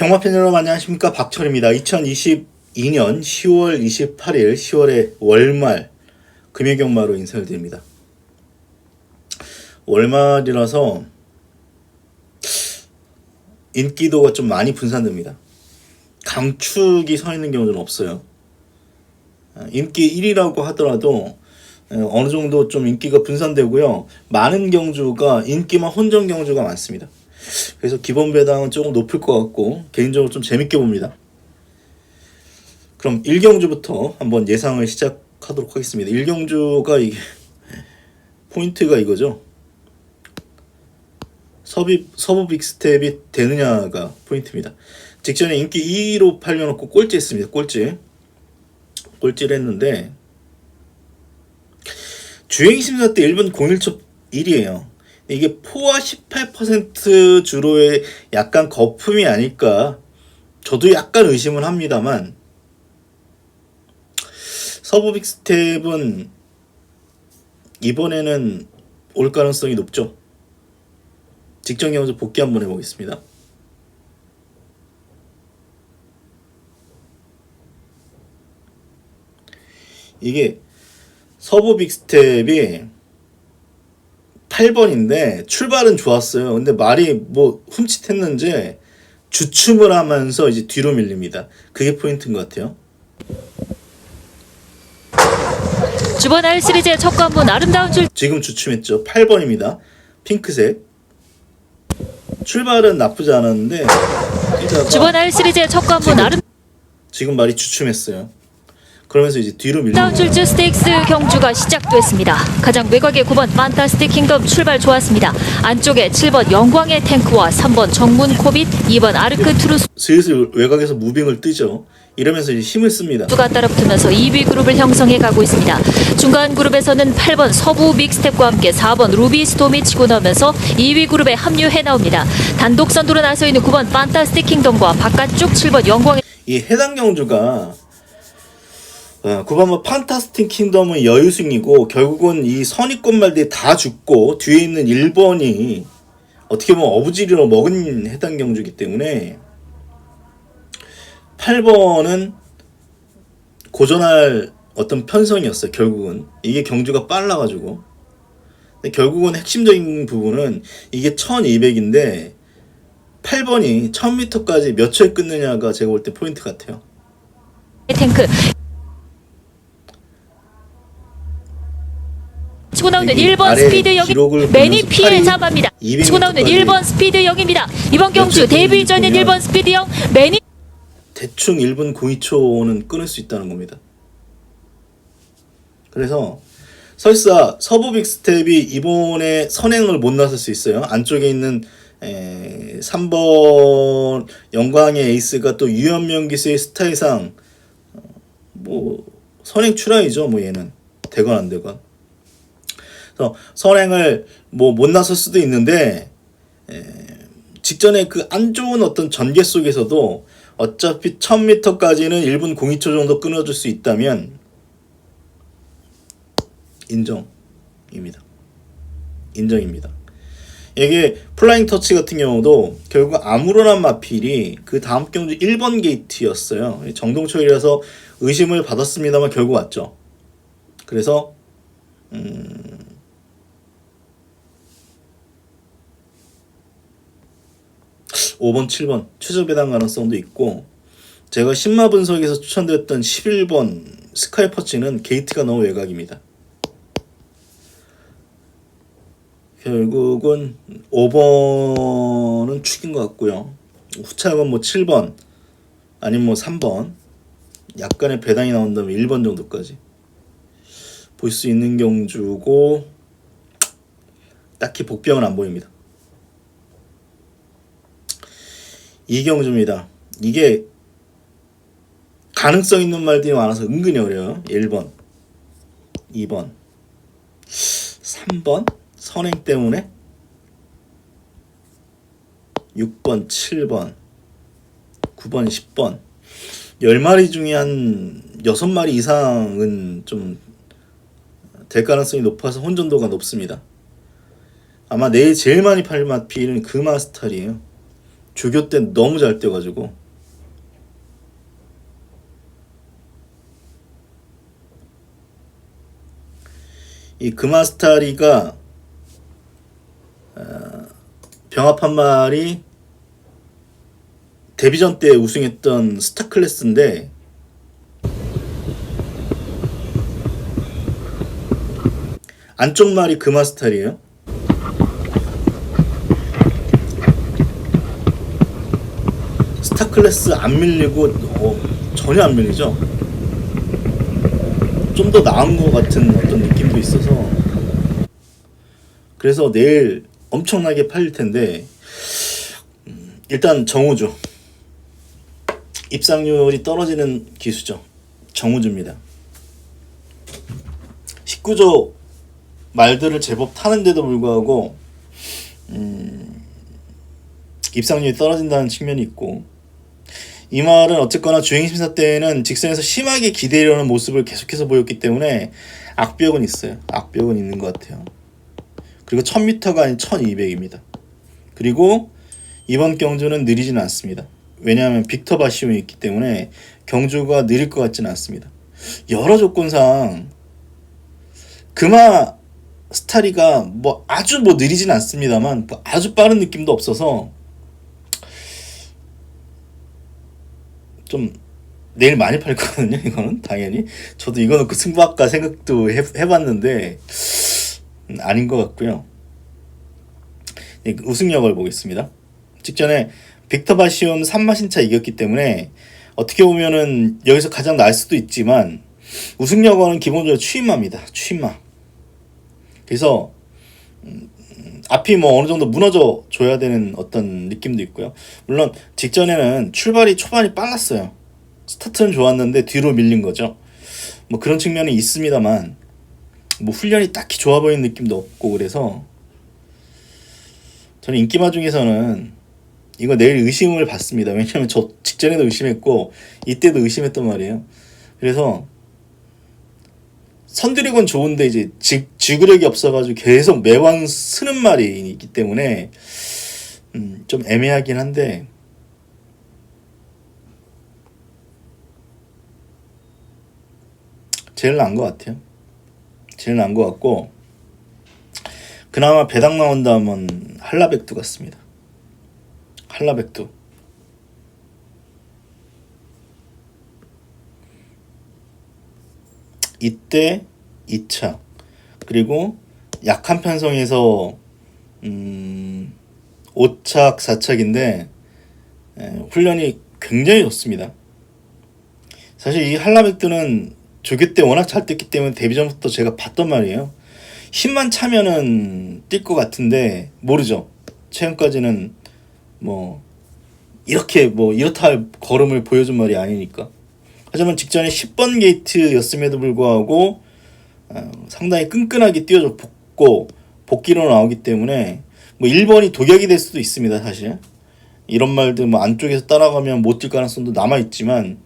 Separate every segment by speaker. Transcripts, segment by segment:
Speaker 1: 경마팬 여러분 안녕하십니까, 박철입니다. 2022년 10월 28일 10월의 월말 금요경마로 인사를 드립니다. 월말이라서 인기도가 좀 많이 분산됩니다. 강축이 서 있는 경우는 없어요. 인기 1위라고 하더라도 어느 정도 좀 인기가 분산되고요. 많은 경주가 인기만 혼전 경주가 많습니다. 그래서 기본 배당은 조금 높을 것 같고 개인적으로 좀 재밌게 봅니다. 그럼 1경주부터 한번 예상을 시작하도록 하겠습니다. 1경주가 이게 포인트가 이거죠. 서부 빅스텝이 되느냐가 포인트입니다. 직전에 인기 2위로 팔려놓고 꼴찌했습니다. 꼴찌를 했는데 주행심사 때 1번 01초 1위에요. 이게 포화 18% 주로의 약간 거품이 아닐까 저도 약간 의심을 합니다만, 서부 빅스텝은 이번에는 올 가능성이 높죠. 직전 경주 복귀 한번 해보겠습니다. 이게 서부 빅스텝이 8번인데 출발은 좋았어요. 근데 말이 뭐 흠칫했는지 주춤을 하면서 이제 뒤로 밀립니다. 그게 포인트인 것 같아요.
Speaker 2: 주번 R 시리즈의 첫 관문 아름다운 줄.
Speaker 1: 지금 주춤했죠. 8번입니다. 핑크색. 출발은 나쁘지 않았는데
Speaker 2: 주번 R 시리즈의 첫 관문
Speaker 1: 지금 말이 주춤했어요. 그러면서 이제 뒤로 밀리는
Speaker 2: 아름다운 줄즈 스테이크스 경주가 시작됐습니다. 가장 외곽의 9번 판타스틱 킹덤 출발 좋았습니다. 안쪽에 7번 영광의 탱크와 3번 정문 코빗, 2번 아르크 트루스
Speaker 1: 슬슬 외곽에서 무빙을 뜨죠. 이러면서 이제 힘을 씁니다.
Speaker 2: 가 따라붙으면서 2위 그룹을 형성해 가고 있습니다. 중간 그룹에서는 8번 서부 빅스텝과 함께 4번 루비 스톰이 치고 나오면서 2위 그룹에 합류해 나옵니다. 단독 선두로 나서 있는 9번 판타스틱 킹덤과 바깥쪽 7번 영광의
Speaker 1: 이 해당 경주가 9번 판타스틱 킹덤은 여유승이고 결국은 이 선입권 말들이 다 죽고 뒤에 있는 1번이 어떻게 보면 어부지리로 먹은 해당 경주이기 때문에 8번은 고전할 어떤 편성이었어요. 결국은 이게 경주가 빨라가지고. 근데 결국은 핵심적인 부분은 이게 1200인데 8번이 1000m까지 몇 초에 끊느냐가 제가 볼 때 포인트 같아요.
Speaker 2: 탱크 치고 나오는 1번 스피드 영입 매니 피해 잡합니다. 치고 나오는 1번 스피드 영입니다. 이번 경주 데뷔 전인 1번 스피드 영 매니
Speaker 1: 대충 1분 02초는 끊을 수 있다는 겁니다. 그래서 설사 서부 빅스텝이 이번에 선행을 못 나설 수 있어요. 안쪽에 있는 3번 영광의 에이스가 또 유현명 기수의 스타일상 뭐 선행 출하이죠. 뭐 얘는 되건 안 되건. 그래서 선행을 뭐 못 나설 수도 있는데 직전에 그 안 좋은 어떤 전개 속에서도 어차피 1000m까지는 1분 02초 정도 끊어줄 수 있다면 인정입니다. 이게 플라잉 터치 같은 경우도 결국 아무로나 마필이 그 다음 경주 1번 게이트였어요. 정동철이라서 의심을 받았습니다만 결국 왔죠. 그래서 5번, 7번 최저 배당 가능성도 있고, 제가 신마 분석에서 추천드렸던 11번 스카이 퍼치는 게이트가 너무 외곽입니다. 결국은 5번은 축인 것 같고요. 후차건 뭐 7번 아니면 뭐 3번 약간의 배당이 나온다면 1번 정도까지 볼 수 있는 경주고, 딱히 복병은 안 보입니다. 이 경주입니다. 이게 가능성 있는 말들이 많아서 은근히 어려워요. 1번, 2번, 3번 선행 때문에 6번, 7번, 9번, 10번 10마리 중에 한 6마리 이상은 좀 될 가능성이 높아서 혼전도가 높습니다. 아마 내일 제일 많이 팔 마필은 그 마스터리에요. 조교 때 너무 잘 뛰어가지고. 이 금아스타리가 병합 한 마리 데뷔전 때 우승했던 스타 클래스인데 안쪽 말이 금아스타리에요. 스타 클래스 안 밀리고 전혀 안 밀리죠. 좀 더 나은 것 같은 어떤 느낌도 있어서 그래서 내일 엄청나게 팔릴 텐데 일단 정우주 입상률이 떨어지는 기수죠. 정우주입니다. 19조 말들을 제법 타는데도 불구하고 입상률이 떨어진다는 측면이 있고 이 말은 어쨌거나 주행심사 때는 직선에서 심하게 기대려는 모습을 계속해서 보였기 때문에 악벽은 있어요. 악벽은 있는 것 같아요. 그리고 1000m가 아닌 1200입니다. 그리고 이번 경주는 느리지는 않습니다. 왜냐하면 빅터 바시움이 있기 때문에 경주가 느릴 것 같지는 않습니다. 여러 조건상 금화 스타리가 뭐 아주 뭐 느리진 않습니다만 뭐 아주 빠른 느낌도 없어서 좀 내일 많이 팔 거거든요. 이거는 당연히 저도 이거 놓고 승부할까 생각도 해봤는데 아닌 것 같고요. 우승력을 보겠습니다. 직전에 빅터 바시움 3마신차 이겼기 때문에 어떻게 보면은 여기서 가장 나을 수도 있지만 우승력은 기본적으로 추임마입니다. 추임마. 그래서 앞이 뭐 어느 정도 무너져 줘야 되는 어떤 느낌도 있고요. 물론 직전에는 출발이 초반이 빨랐어요. 스타트는 좋았는데 뒤로 밀린 거죠. 뭐 그런 측면이 있습니다만 뭐 훈련이 딱히 좋아 보이는 느낌도 없고 그래서 저는 인기마 중에서는 이거 내일 의심을 받습니다. 왜냐면 저 직전에도 의심했고 이때도 의심했단 말이에요. 그래서 선드리곤 좋은데 이제 지구력이 없어가지고 계속 매왕 쓰는 말이 있기 때문에 좀 애매하긴 한데 제일 나은 것 같아요. 제일 나은 것 같고 그나마 배당 나온다면 한라백두 같습니다. 한라백두 이때 2차 그리고 약한 편성에서 5착 4착인데 훈련이 굉장히 좋습니다. 사실 이 한라백두는 조교 때 워낙 잘 뛰기 때문에 데뷔전부터 제가 봤단 말이에요. 힘만 차면은 뛸 것 같은데 모르죠. 최근까지는 뭐 이렇게 뭐 이렇다 할 걸음을 보여준 말이 아니니까. 하지만 직전에 10번 게이트였음에도 불구하고 상당히 끈끈하게 뛰어줬고 복귀로 나오기 때문에 뭐 1번이 독약이 될 수도 있습니다. 사실 이런 말들 뭐 안쪽에서 따라가면 못 뛸 가능성도 남아있지만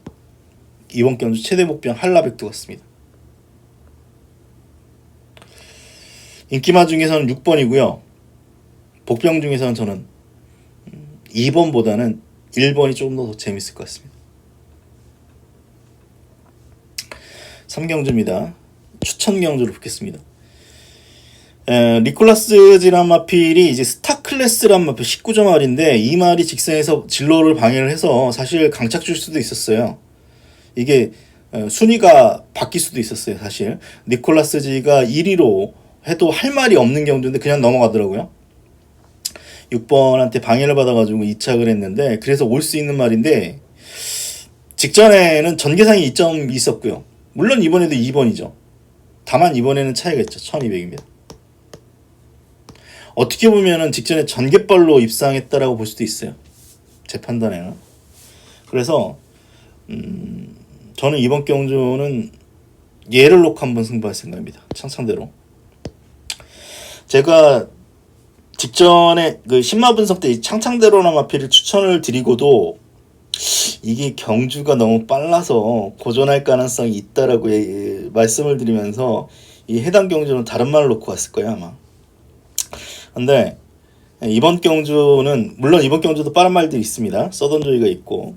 Speaker 1: 이번 경주 최대 복병 한라백두 같습니다. 인기마 중에서는 6번이고요. 복병 중에서는 저는 2번보다는 1번이 조금 더 재밌을 것 같습니다. 3경주입니다. 추천 경주를 붙겠습니다. 니콜라스 지란마필이 이제 스타 클래스란 마필 19점 말인데 이 말이 직선에서 진로를 방해를 해서 사실 강착 줄 수도 있었어요. 이게 순위가 바뀔 수도 있었어요. 사실 니콜라스 지가 1위로 해도 할 말이 없는 경주인데 그냥 넘어가더라고요. 6번한테 방해를 받아가지고 2착을 했는데 그래서 올 수 있는 말인데 직전에는 전개상이 2점이 있었고요. 물론 이번에도 2번이죠. 다만 이번에는 차이가 있죠. 1200입니다. 어떻게 보면은 직전에 전개발로 입상했다라고 볼 수도 있어요. 제 판단에는. 그래서 저는 이번 경주는 얘를 놓고 한번 승부할 생각입니다. 창창대로. 제가 직전에 그 신마 분석 때 창창대로나 마필을 추천을 드리고도 이게 경주가 너무 빨라서 고전할 가능성이 있다라고 말씀을 드리면서 이 해당 경주는 다른 말을 놓고 갔을 거예요 아마. 근데 이번 경주는 물론 이번 경주도 빠른 말들이 있습니다. 서던조이가 있고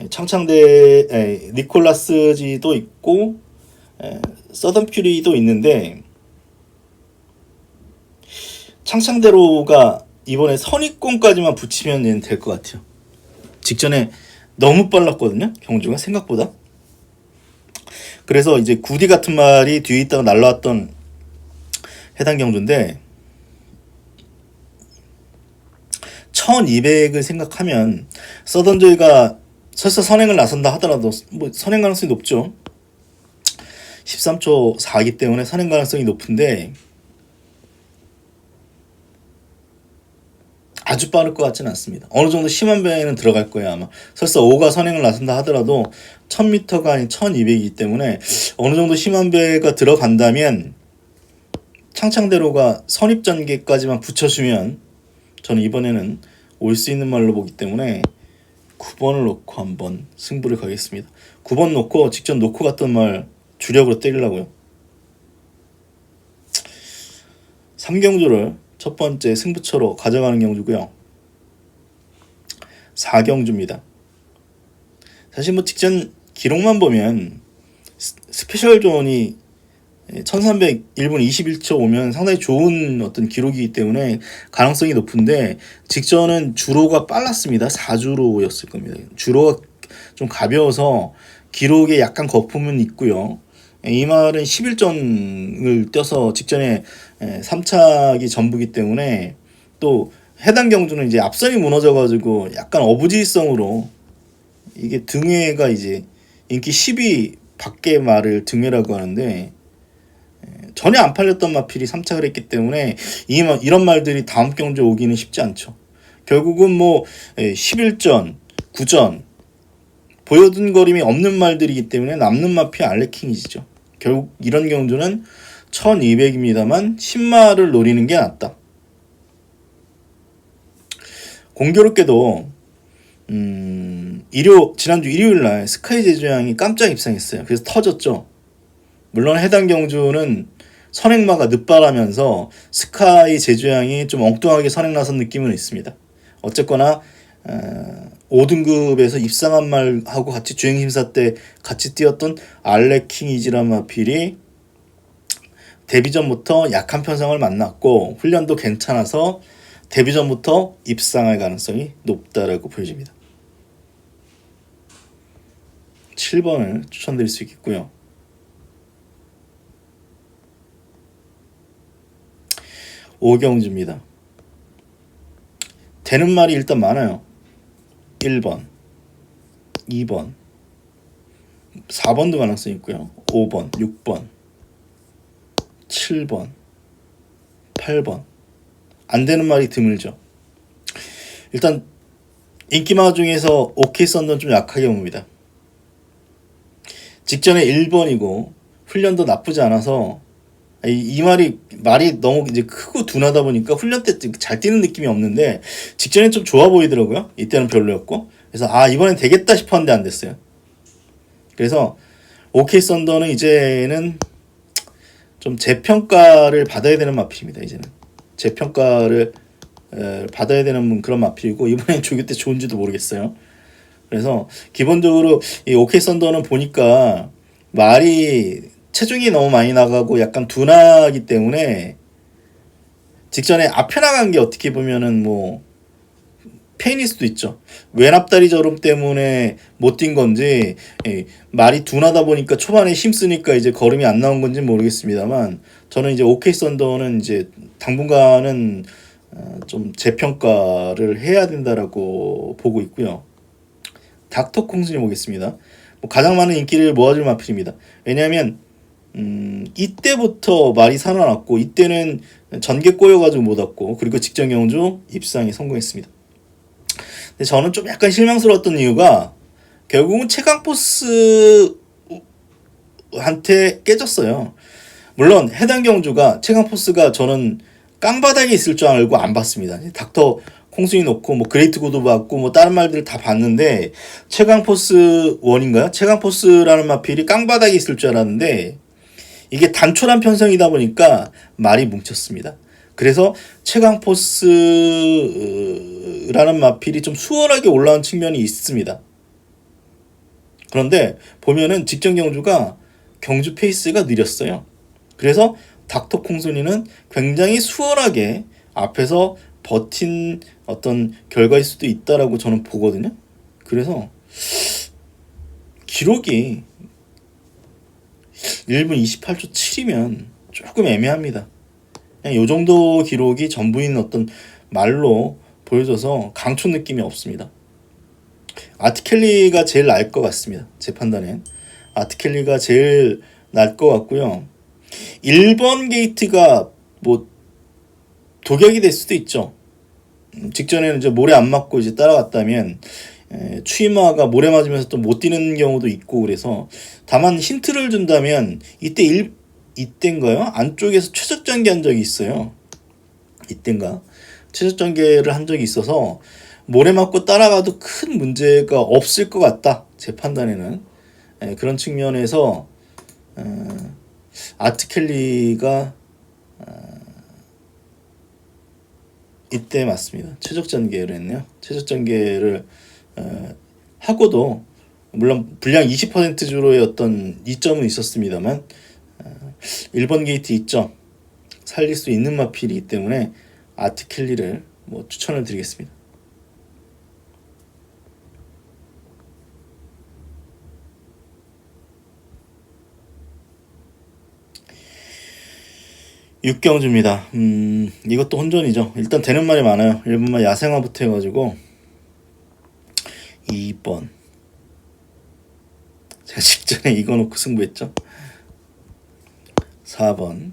Speaker 1: 창창대 니콜라스지도 있고 서던 퓨리도 있는데 창창대로가 이번에 선입권까지만 붙이면 얘는 될 것 같아요. 직전에 너무 빨랐거든요. 경주가 생각보다. 그래서 이제 구디 같은 말이 뒤에 있다가 날라왔던 해당 경주인데 1200을 생각하면 서던조이가 설사 선행을 나선다 하더라도 뭐 선행 가능성이 높죠. 13초 4이기 때문에 선행 가능성이 높은데 아주 빠를 것 같지는 않습니다. 어느 정도 심한 배에는 들어갈 거예요. 아마 설사 5가 선행을 나선다 하더라도 1000m가 아닌 1200이기 때문에 어느 정도 심한 배가 들어간다면 창창대로가 선입전개까지만 붙여주면 저는 이번에는 올 수 있는 말로 보기 때문에 9번을 놓고 한번 승부를 가겠습니다. 9번 놓고 직접 놓고 갔던 말 주력으로 때리려고요. 3경주를 첫 번째 승부처로 가져가는 경주고요. 4경주입니다. 사실 뭐 직전 기록만 보면 스페셜 존이 1300 1분 21초 오면 상당히 좋은 어떤 기록이기 때문에 가능성이 높은데 직전은 주로가 빨랐습니다. 4주로였을 겁니다. 주로가 좀 가벼워서 기록에 약간 거품은 있고요. 이 말은 11전을 뛰어서 직전에 3착이 전부기 때문에 또 해당 경주는 이제 앞선이 무너져가지고 약간 어부지성으로 이게 등회가 이제 인기 10위 밖의 말을 등회라고 하는데 전혀 안 팔렸던 마필이 3착을 했기 때문에 이런 말들이 다음 경주 오기는 쉽지 않죠. 결국은 뭐 11전, 9전 보여준 거림이 없는 말들이기 때문에 남는 마필 알레킹이지죠. 결국 이런 경주는 1200입니다만 10마를 노리는 게 낫다. 공교롭게도 지난주 일요일날 스카이 제주양이 깜짝 입상했어요. 그래서 터졌죠. 물론 해당 경주는 선행마가 늦발하면서 스카이 제주양이 좀 엉뚱하게 선행 나선 느낌은 있습니다. 어쨌거나 5등급에서 입상한 말하고 같이 주행심사 때 같이 뛰었던 알레킹 이지란 마필이 데뷔전부터 약한 편성을 만났고 훈련도 괜찮아서 데뷔전부터 입상할 가능성이 높다라고 보여집니다. 7번을 추천드릴 수 있겠고요. 5경주입니다. 되는 말이 일단 많아요. 1번, 2번, 4번도 가능성이 있고요. 5번, 6번, 7번, 8번. 안 되는 말이 드물죠. 일단 인기마 중에서 오케이 썬더는 좀 약하게 봅니다. 직전에 1번이고 훈련도 나쁘지 않아서 이 말이 너무 이제 크고 둔하다 보니까 훈련 때 잘 뛰는 느낌이 없는데 직전에 좀 좋아 보이더라고요. 이때는 별로였고 그래서 이번엔 되겠다 싶었는데 안 됐어요. 그래서 오케이 썬더는 이제는 좀 재평가를 받아야 되는 마필입니다. 이제는 재평가를 받아야 되는 그런 마필이고 이번엔 조교 때 좋은지도 모르겠어요. 그래서 기본적으로 이 오케이 썬더는 보니까 말이 체중이 너무 많이 나가고 약간 둔하기 때문에 직전에 앞에 나간 게 어떻게 보면은 뭐 페인일 수도 있죠. 외납다리 저름 때문에 못 뛴 건지 말이 둔하다 보니까 초반에 힘쓰니까 이제 걸음이 안 나온 건지 모르겠습니다만 저는 이제 오케이 썬더는 이제 당분간은 좀 재평가를 해야 된다라고 보고 있고요. 닥터 콩순이 보겠습니다. 가장 많은 인기를 모아줄 마필입니다. 왜냐하면 이때부터 말이 살아났고 이때는 전개 꼬여가지고 못 왔고 그리고 직전 경주 입상에 성공했습니다. 근데 저는 좀 약간 실망스러웠던 이유가 결국은 최강포스한테 깨졌어요. 물론 해당 경주가 최강포스가 저는 깡바닥에 있을 줄 알고 안 봤습니다. 닥터 콩순이 놓고 뭐 그레이트 고도 봤고 뭐 다른 말들을 다 봤는데 최강포스 1인가요? 최강포스라는 마필이 깡바닥에 있을 줄 알았는데 이게 단촐한 편성이다 보니까 말이 뭉쳤습니다. 그래서 최강 포스라는 마필이 좀 수월하게 올라온 측면이 있습니다. 그런데 보면은 직전 경주가 경주 페이스가 느렸어요. 그래서 닥터 콩순이는 굉장히 수월하게 앞에서 버틴 어떤 결과일 수도 있다라고 저는 보거든요. 그래서 기록이 1분 28초 7이면 조금 애매합니다. 그냥 요 정도 기록이 전부인 어떤 말로 보여줘서 강초 느낌이 없습니다. 아트켈리가 제일 나을 것 같습니다. 제 판단엔 아트켈리가 제일 나을 것 같고요. 1번 게이트가 뭐 독약이 될 수도 있죠. 직전에는 이제 모래 안 맞고 이제 따라갔다면 추이마가 모래 맞으면서 또 못 뛰는 경우도 있고, 그래서 다만 힌트를 준다면 이때인가요? 안쪽에서 최적전개 한 적이 있어요. 이때인가? 최적전개를 한 적이 있어서 모래 맞고 따라가도 큰 문제가 없을 것 같다. 제 판단에는 그런 측면에서 아트켈리가 이때 맞습니다. 최적전개를 했네요. 최적전개를 하고도 물론 분량 20% 주로의 어떤 이점은 있었습니다만 1번 게이트 2점 살릴 수 있는 마필이기 때문에 아트켈리를 뭐 추천을 드리겠습니다. 육경주입니다. 이것도 혼전이죠. 일단 되는 말이 많아요. 1번만 야생화부터 해가지고 2번 제가 직전에 이거 놓고 승부했죠. 4번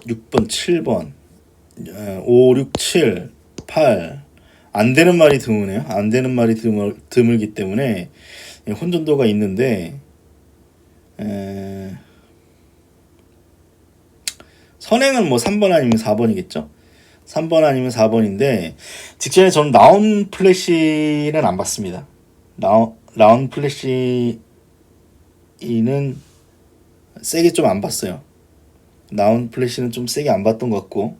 Speaker 1: 6번 7번 5, 6, 7, 8 안 되는 말이 드무네요. 안 되는 말이 드물기 때문에 혼전도가 있는데 선행은 뭐 3번 아니면 4번이겠죠. 3번 아니면 4번인데 직전에 저는 나온 플래시는 안 봤습니다. 나온 플래시는 세게 좀 안 봤어요. 나온 플래시는 좀 세게 안 봤던 것 같고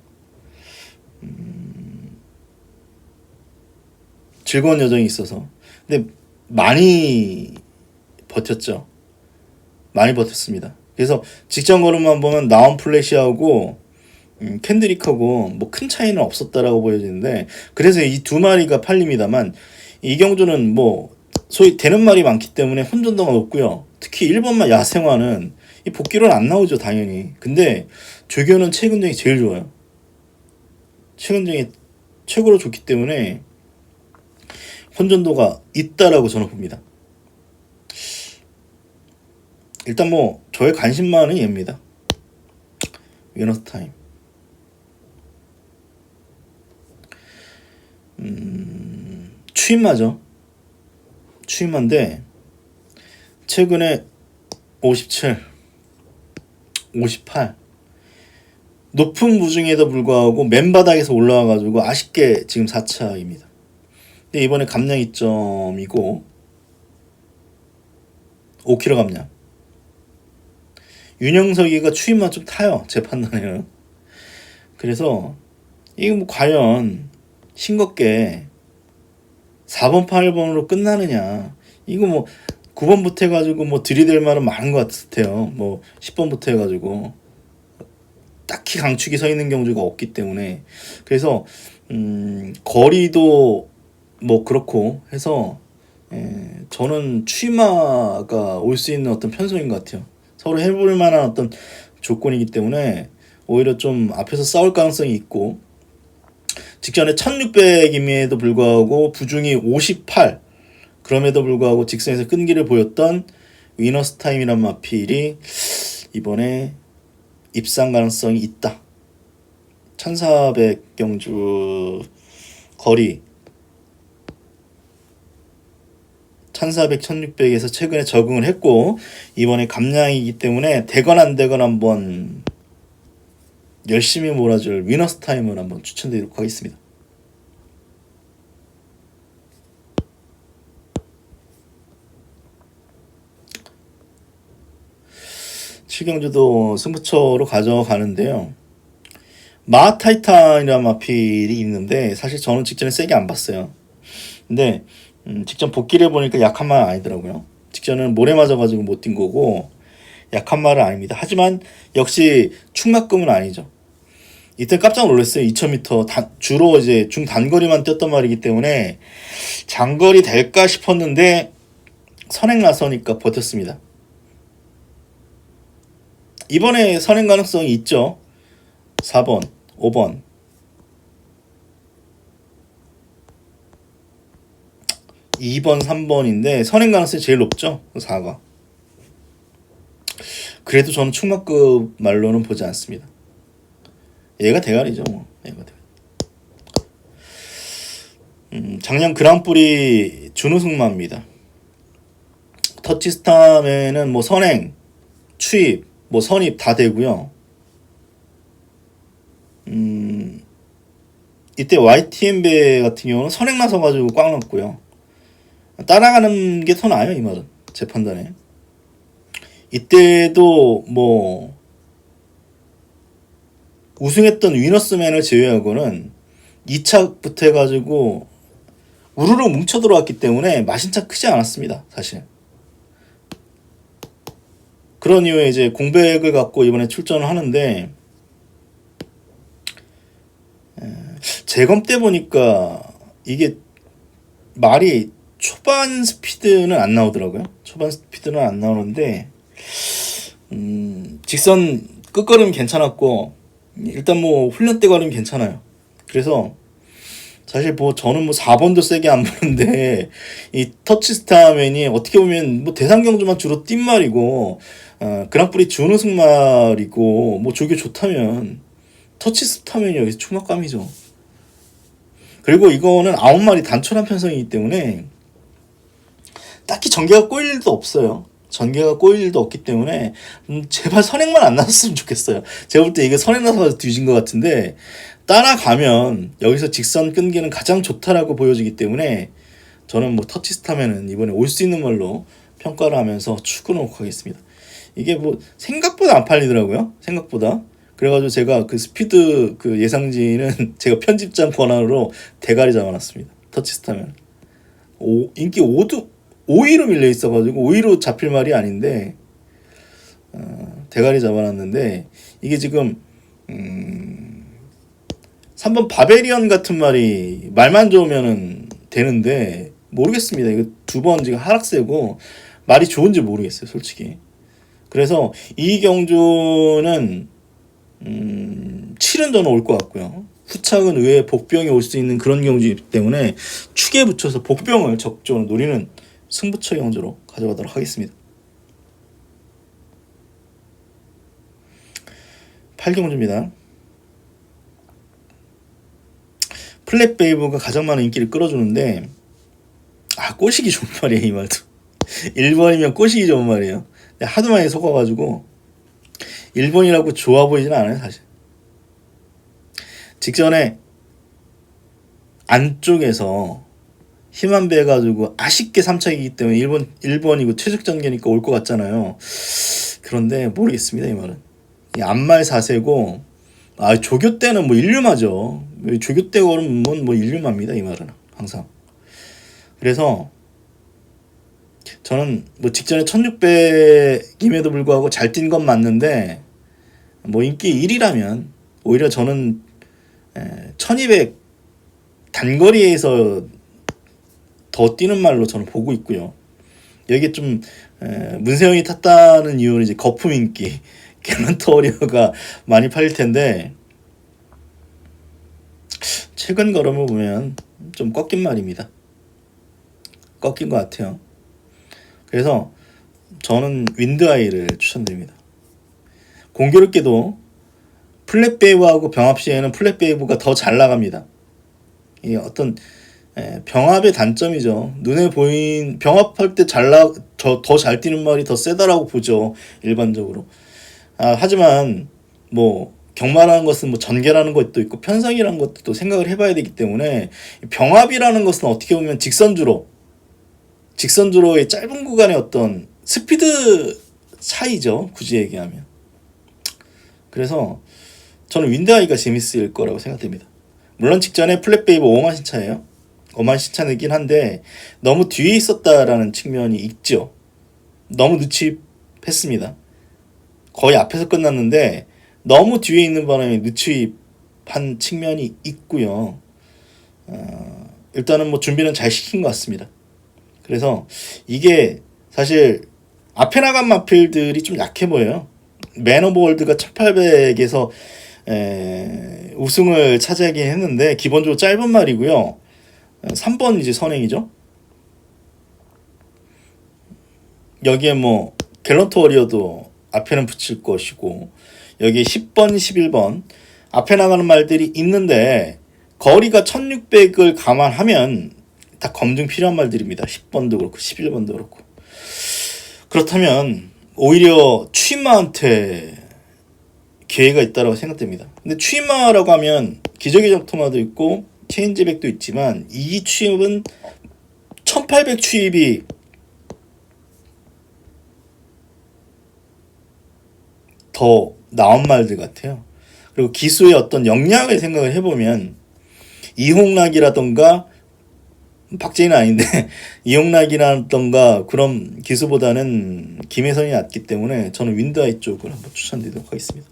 Speaker 1: 즐거운 여정이 있어서 근데 많이 버텼죠. 많이 버텼습니다. 그래서 직전 걸음만 보면 나온 플래시하고 캔드릭하고 뭐 큰 차이는 없었다라고 보여지는데 그래서 이 두 마리가 팔립니다만 이 경주는 뭐 소위 되는 말이 많기 때문에 혼전도가 높고요. 특히 1번만 야생화는 이 복귀로는 안 나오죠 당연히. 근데 조교는 최근정이 제일 좋아요. 최근정이 최고로 좋기 때문에 혼전도가 있다라고 저는 봅니다. 일단 뭐 저의 관심만은 얘입니다. 위너스 타임. 추임마죠. 추임마인데 최근에 57, 58 높은 무중에도 불구하고 맨바닥에서 올라와가지고 아쉽게 지금 4차입니다. 근데 이번에 감량 2점이고 5kg 감량. 윤영석이가 추임마 좀 타요. 제 판단에는. 그래서 이게 뭐 과연 싱겁게 4번 8번으로 끝나느냐. 이거 뭐 9번부터 해가지고 뭐 들이댈 말은 많은 것 같아요. 뭐 10번부터 해가지고 딱히 강축이 서 있는 경주가 없기 때문에 그래서 거리도 뭐 그렇고 해서 저는 추임마가 올 수 있는 어떤 편성인 것 같아요. 서로 해볼 만한 어떤 조건이기 때문에 오히려 좀 앞에서 싸울 가능성이 있고 직전에 1600임에도 불구하고 부중이 58 그럼에도 불구하고 직선에서 끈기를 보였던 위너스 타임이란 마필이 이번에 입상 가능성이 있다. 1400 경주 거리 1400, 1600에서 최근에 적응을 했고 이번에 감량이기 때문에 되건 안 되건 한번 열심히 몰아줄 위너스 타임을 한번 추천드리도록 하겠습니다. 칠경주도 승부처로 가져가는데요. 마타이탄이라는 마필이 있는데 사실 저는 직전에 세게 안 봤어요. 근데 직전 복귀를 해보니까 약한 말은 아니더라고요. 직전은 모래 맞아가지고 못 뛴 거고 약한 말은 아닙니다. 하지만 역시 충막금은 아니죠. 이때 깜짝 놀랐어요. 2000m 주로 이제 중단거리만 뛰었던 말이기 때문에 장거리 될까 싶었는데 선행 나서니까 버텼습니다. 이번에 선행 가능성이 있죠. 4번, 5번. 2번, 3번인데 선행 가능성이 제일 높죠. 4가. 그래도 저는 충막급 말로는 보지 않습니다. 얘가 대가리죠. 뭐. 얘가 대가리. 작년 그랑프리 준우승마입니다. 터치스탐에는 뭐 선행, 추입, 뭐 선입 다 되고요. 이때 YTM배 같은 경우는 선행 나서가지고 꽉 넣었고요. 따라가는 게 더 나아요, 이 말은. 제 판단에. 이때도 뭐 우승했던 위너스맨을 제외하고는 2차부터 해가지고 우르르 뭉쳐 들어왔기 때문에 마신차 크지 않았습니다, 사실. 그런 이유에 이제 공백을 갖고 이번에 출전을 하는데 재검 때 보니까 이게 말이 초반 스피드는 안 나오더라고요. 초반 스피드는 안 나오는데 직선 끝걸음 괜찮았고 일단 뭐 훈련 때 걸음 괜찮아요. 그래서 사실 뭐 저는 뭐 4번도 세게 안 보는데 이 터치스타맨이 어떻게 보면 뭐 대상 경주만 주로 뛴 말이고 그랑프리 준우승 말이고 뭐 조교 좋다면 터치스타맨이 여기서 추막감이죠. 그리고 이거는 9마리 단촐한 편성이기 때문에 딱히 전개가 꼬일 일도 없어요. 전개가 꼬일 일도 없기 때문에 제발 선행만 안 나왔으면 좋겠어요. 제가 볼 때 이게 선행 나서 뒤진 것 같은데 따라가면 여기서 직선 끈기는 가장 좋다라고 보여지기 때문에 저는 뭐 터치스타면은 이번에 올 수 있는 말로 평가를 하면서 추천하고 가겠습니다. 이게 뭐 생각보다 안 팔리더라고요. 생각보다. 그래가지고 제가 그 스피드 그 예상지는 제가 편집장 권한으로 대가리 잡아놨습니다. 터치스타면. 인기 5위로 밀려 있어가지고 5위로 잡힐 말이 아닌데 대가리 잡아놨는데 이게 지금 3번 바베리언 같은 말이 말만 좋으면은 되는데 모르겠습니다. 이거 2번 지금 하락세고 말이 좋은지 모르겠어요, 솔직히. 그래서 이 경주는 7은 저는 올 것 같고요. 후착은 의외에 복병이 올 수 있는 그런 경주이기 때문에 축에 붙여서 복병을 적극적으로 노리는 승부처 경주로 가져가도록 하겠습니다. 8경주입니다. 플랫베이브가 가장 많은 인기를 끌어주는데 꼬시기 좋은 말이에요, 이 말도. 1번이면 꼬시기 좋은 말이에요. 하도 많이 속아가지고 1번이라고 좋아 보이진 않아요, 사실. 직전에 안쪽에서 힘한 배 해가지고 아쉽게 3착이기 때문에 1번이고 최적전개니까 올 것 같잖아요. 그런데 모르겠습니다, 이 말은. 이 앞말 4세고 조교 때는 뭐 일류마죠. 조교 때 걸으면 뭐 일류마입니다, 이 말은. 항상. 그래서 저는 뭐 직전에 1600임에도 불구하고 잘 뛴 건 맞는데 뭐 인기 1위라면 오히려 저는 1200 단거리에서 더 뛰는 말로 저는 보고 있고요. 여기에 좀 문세영이 탔다는 이유는 이제 거품 인기 갤런트 워리어가 많이 팔릴 텐데 최근 걸음을 보면 좀 꺾인 말입니다. 꺾인 것 같아요. 그래서 저는 윈드아이를 추천드립니다. 공교롭게도 플랫베이브하고 병합 시에는 플랫베이브가 더 잘 나갑니다. 이 어떤 병합의 단점이죠. 눈에 보인 병합할 때 더 잘 뛰는 말이 더 세다라고 보죠, 일반적으로. 하지만 뭐 경마라는 것은 뭐 전개라는 것도 있고 편성이라는 것도 또 생각을 해봐야 되기 때문에 병합이라는 것은 어떻게 보면 직선주로의 짧은 구간의 어떤 스피드 차이죠, 굳이 얘기하면. 그래서 저는 윈드아이가 재밌을 거라고 생각됩니다. 물론 직전에 플랫베이브 5만 신차예요. 5만 신차이긴 한데 너무 뒤에 있었다라는 측면이 있죠. 너무 늦추입했습니다. 거의 앞에서 끝났는데 너무 뒤에 있는 바람에 늦추입한 측면이 있고요. 일단은 뭐 준비는 잘 시킨 것 같습니다. 그래서 이게 사실 앞에 나간 마필들이 좀 약해 보여요. 맨 오브 월드가 1800에서 우승을 차지하긴 했는데 기본적으로 짧은 말이고요. 3번 이제 선행이죠. 여기에 뭐 갤런트 워리어도 앞에는 붙일 것이고 여기 10번, 11번 앞에 나가는 말들이 있는데 거리가 1600을 감안하면 다 검증 필요한 말들입니다. 10번도 그렇고 11번도 그렇고. 그렇다면 오히려 추임마한테 기회가 있다고 생각됩니다. 근데 추임마라고 하면 기저귀 적토마도 있고 체인지백도 있지만 이 추입은 1800 추입이 더 나은 말들 같아요. 그리고 기수의 어떤 역량을 생각을 해보면 이홍락이라던가 박재인은 아닌데 이홍락이라던가 그런 기수보다는 김혜선이 낫기 때문에 저는 윈드아이 쪽을 한번 추천드리도록 하겠습니다.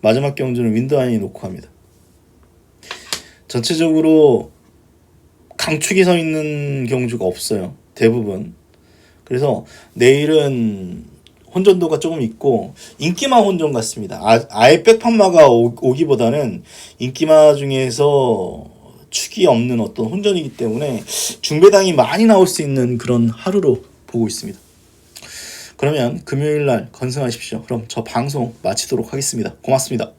Speaker 1: 마지막 경주는 윈드아이 놓고 합니다. 전체적으로 강축이 서 있는 경주가 없어요. 대부분. 그래서 내일은 혼전도가 조금 있고 인기마 혼전 같습니다. 아예 백판마가 오기보다는 인기마 중에서 축이 없는 어떤 혼전이기 때문에 중배당이 많이 나올 수 있는 그런 하루로 보고 있습니다. 그러면 금요일날 건승하십시오. 그럼 저 방송 마치도록 하겠습니다. 고맙습니다.